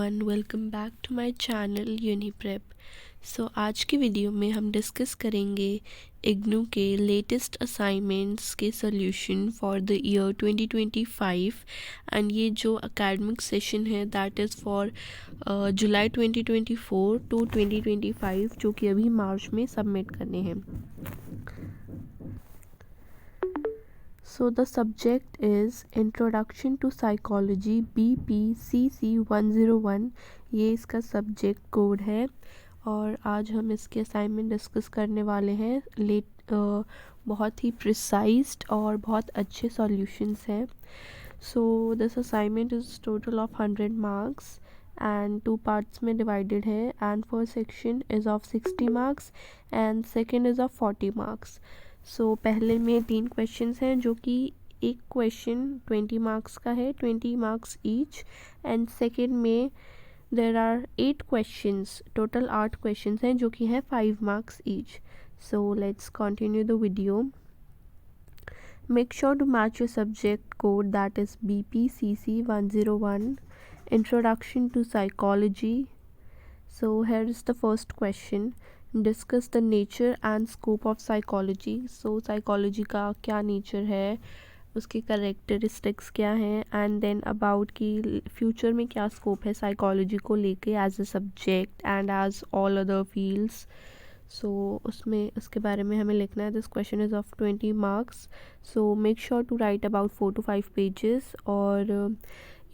Everyone, welcome back to my channel Uniprep. So आज की video में हम डिस्कस करेंगे इग्नू के लेटेस्ट असाइनमेंट्स के solution for the year 2025 and ये जो एकेडमिक सेशन है that is for July 2024 to 2025 जो कि अभी मार्च में सबमिट करने हैं। So the subject is Introduction to Psychology BPCC-101। ये इसका सब्जेक्ट कोड है और आज हम इसके असाइनमेंट डिस्कस करने वाले हैं। बहुत ही प्रिसाइज्ड और बहुत अच्छे सॉल्यूशंस हैं। So this assignment is total of 100 marks and 2 parts में डिवाइडेड है and first section is of 60 marks and second is of 40 marks. So पहले में 3 क्वेश्चंस हैं जो कि एक क्वेश्चन 20 मार्क्स का है, 20 मार्क्स ईच, एंड सेकेंड में there are 8 questions, total 8 questions हैं जो कि हैं 5 marks each. So let's continue the video. Make sure to match your subject code that is BPCC-101 introduction to psychology. So here is the first question. Discuss the nature and scope of psychology. So psychology का क्या nature है, उसके characteristics क्या हैं, and then about कि future में क्या scope है साइकोलॉजी को लेके as a subject and as all other fields. So उसमें उसके बारे में हमें लिखना है। This question is of 20 marks. So make sure to write about 4 to 5 pages और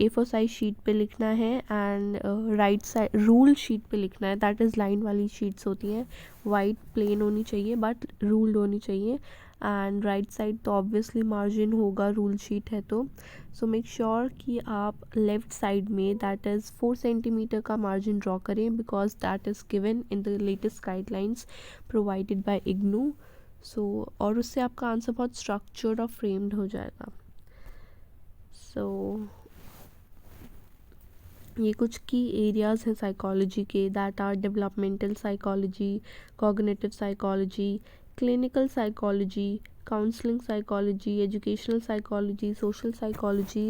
A4 साइज शीट पे लिखना है and right side rule sheet पे लिखना है। दैट इज़ लाइन वाली शीट्स होती हैं, वाइट प्लेन होनी चाहिए बट रूल्ड होनी चाहिए एंड राइट साइड तो ऑब्वियसली मार्जिन होगा, रूल शीट है तो। सो मेक श्योर कि आप लेफ़्ट साइड में दैट इज़ 4 सेंटीमीटर का मार्जिन ड्रॉ करें because that is given in the latest guidelines provided by IGNOU. So और उससे आपका आंसर बहुत स्ट्रक्चर्ड और फ्रेम्ड हो जाएगा। सो ये कुछ की एरियाज़ हैं साइकोलॉजी के that are developmental psychology, cognitive psychology, clinical psychology, counselling psychology, educational psychology, social psychology,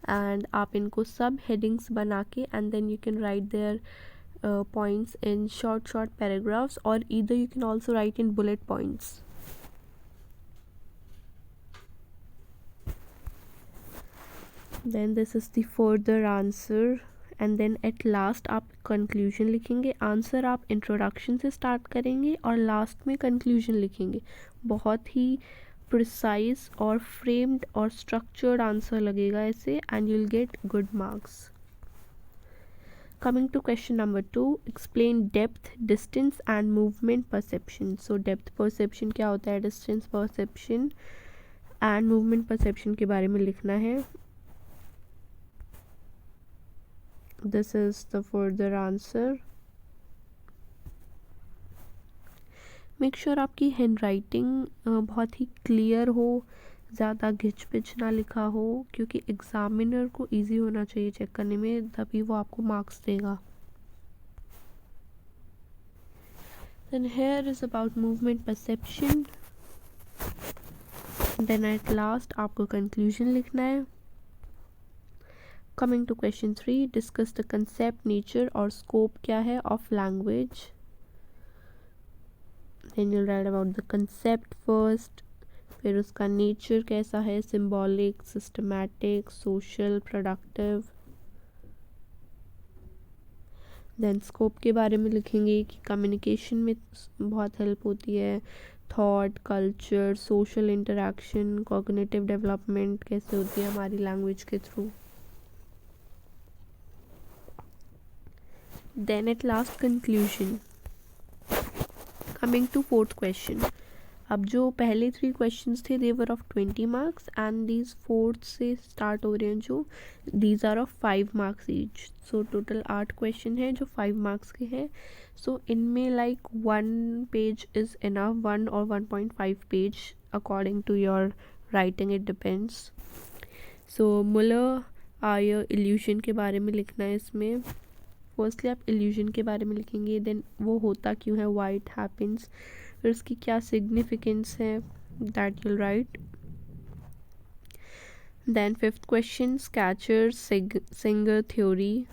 and आप इनको सब हेडिंग्स बना के and then you can write their points in short paragraphs और either you can also write in bullet points. Then this is the further answer and then at last आप conclusion लिखेंगे। Answer आप introduction से start करेंगे और last में conclusion लिखेंगे। बहुत ही प्रिसाइज और फ्रेम्ड और स्ट्रक्चर्ड आंसर लगेगा ऐसे and you will get good marks. Coming to question number 2, explain depth, distance and movement perception. So depth perception क्या होता है, distance perception and movement perception के बारे में लिखना है। This is the further answer. Make sure आपकी hand writing बहुत ही क्लियर हो, ज़्यादा घिच पिच ना लिखा हो क्योंकि एग्जामिनर को इजी होना चाहिए चेक करने में, तभी वो आपको मार्क्स देगा। Then here is about movement perception. Then at last आपको conclusion लिखना है। Coming to question 3, discuss the concept, nature और scope क्या है of language. Then you'll write about the concept first, फिर उसका nature कैसा है, symbolic, systematic, social, productive. Then scope के बारे में लिखेंगे कि communication में बहुत help होती है, thought, culture, social interaction, cognitive development कैसे होती है हमारी language के through. Then at last conclusion. Coming to fourth question. अब जो पहले 3 questions थे they were of 20 marks and these fourth से start हो रहे हैं जो these are of 5 marks each. So total 8 question है जो 5 marks के हैं. So इनमें like 1 page is enough, 1 or 1.5 page according to your writing, it depends. So Muller-Ayer illusion के बारे में लिखना है इसमें। फर्स्टली आप इल्यूजन के बारे में लिखेंगे, देन वो होता क्यों है, व्हाई इट हैपेंस, फिर उसकी क्या सिग्निफिकेंस है, that you'll write. Then fifth question, Schachter Singer theory.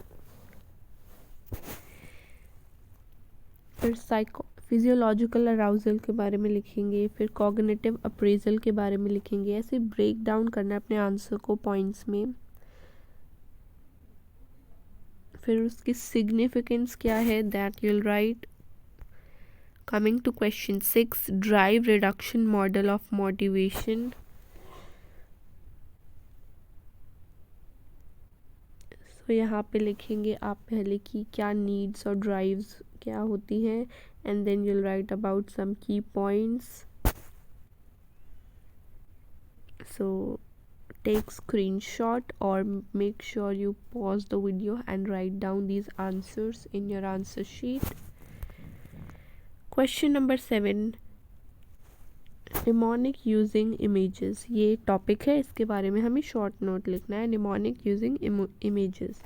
फिर फिजियोलॉजिकल अराउजल के बारे में लिखेंगे, फिर कॉग्निटिव अप्रेजल के बारे में लिखेंगे। ऐसे ब्रेक डाउन करना है अपने आंसर को पॉइंट्स में। फिर उसकी सिग्निफिकेंस क्या है, that you'll write. Coming to question 6, drive reduction model of motivation. तो यहाँ पे लिखेंगे आप पहले कि क्या नीड्स और ड्राइव्स क्या होती हैं, and then you'll write about some key points. So take screenshot or make sure you pause the video and write down these answers in your answer sheet. Question number 7, mnemonic using images। ये topic है, इसके बारे में हमें short note लिखना है, mnemonic using images।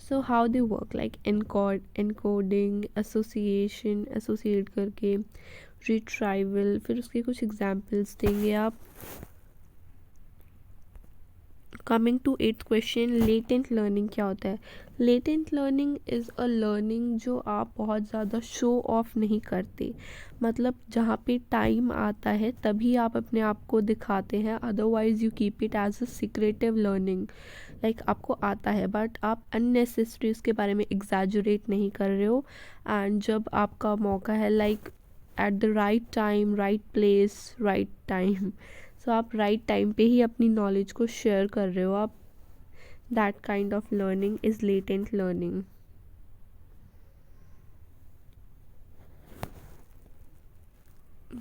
So how they work, like encoding, association, associate करके, retrieval। फिर उसके कुछ एग्जाम्पल्स देंगे आप। Coming to 8th question, latent learning क्या होता है। Latent learning is a learning जो आप बहुत ज़्यादा शो ऑफ नहीं करते, मतलब जहाँ पे टाइम आता है तभी आप अपने आप को दिखाते हैं, otherwise you keep it as a secretive learning. Like आपको आता है बट आप अननेसेसरी उसके बारे में एग्जैजुरेट नहीं कर रहे हो, एंड जब आपका मौका है, like at the right time, right place, right time, so आप राइट टाइम पे ही अपनी नॉलेज को शेयर कर रहे हो आप, that kind of learning is latent learning.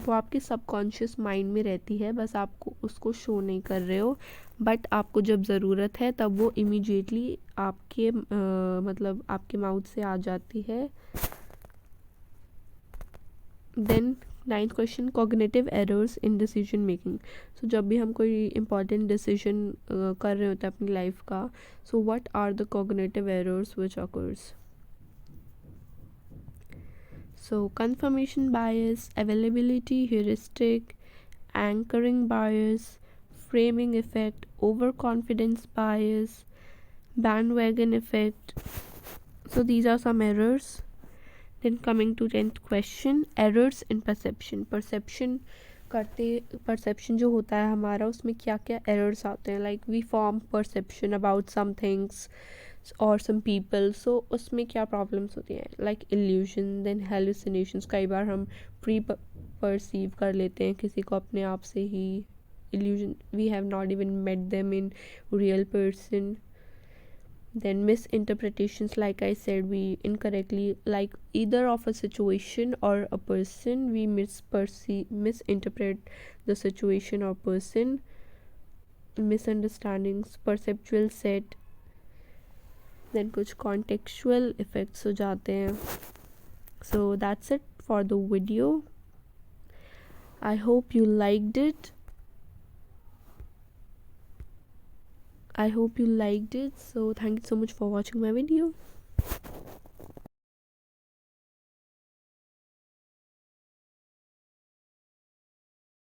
वो आपके सबकॉन्शियस माइंड में रहती है, बस आपको उसको शो नहीं कर रहे हो, बट आपको जब ज़रूरत है तब वो इमीडिएटली आपके मतलब आपके माउथ से आ जाती है। Then 9th question, cognitive errors in decision making. So जब भी हम कोई इंपॉर्टेंट डिसीजन कर रहे होते हैं अपनी लाइफ का, so what are the cognitive errors which occurs. So confirmation bias, availability heuristic, anchoring bias, framing effect, overconfidence bias, bandwagon effect. So these are some errors. Then coming to 10th question, errors in perception। perception जो होता है हमारा, उसमें क्या क्या errors आते हैं, like we form perception about some things or some people, so उसमें क्या problems होती हैं, like illusion, then hallucinations। कई बार हम pre perceive कर लेते हैं किसी को अपने आप से ही, illusion, we have not even met them in real person। Then misinterpretations, like I said, we incorrectly, like either of a situation or a person, we misinterpret the situation or person। misunderstandings, perceptual set, then कुछ contextual effects हो जाते हैं। So that's it for the video. I hope you liked it. So thank you so much for watching my video.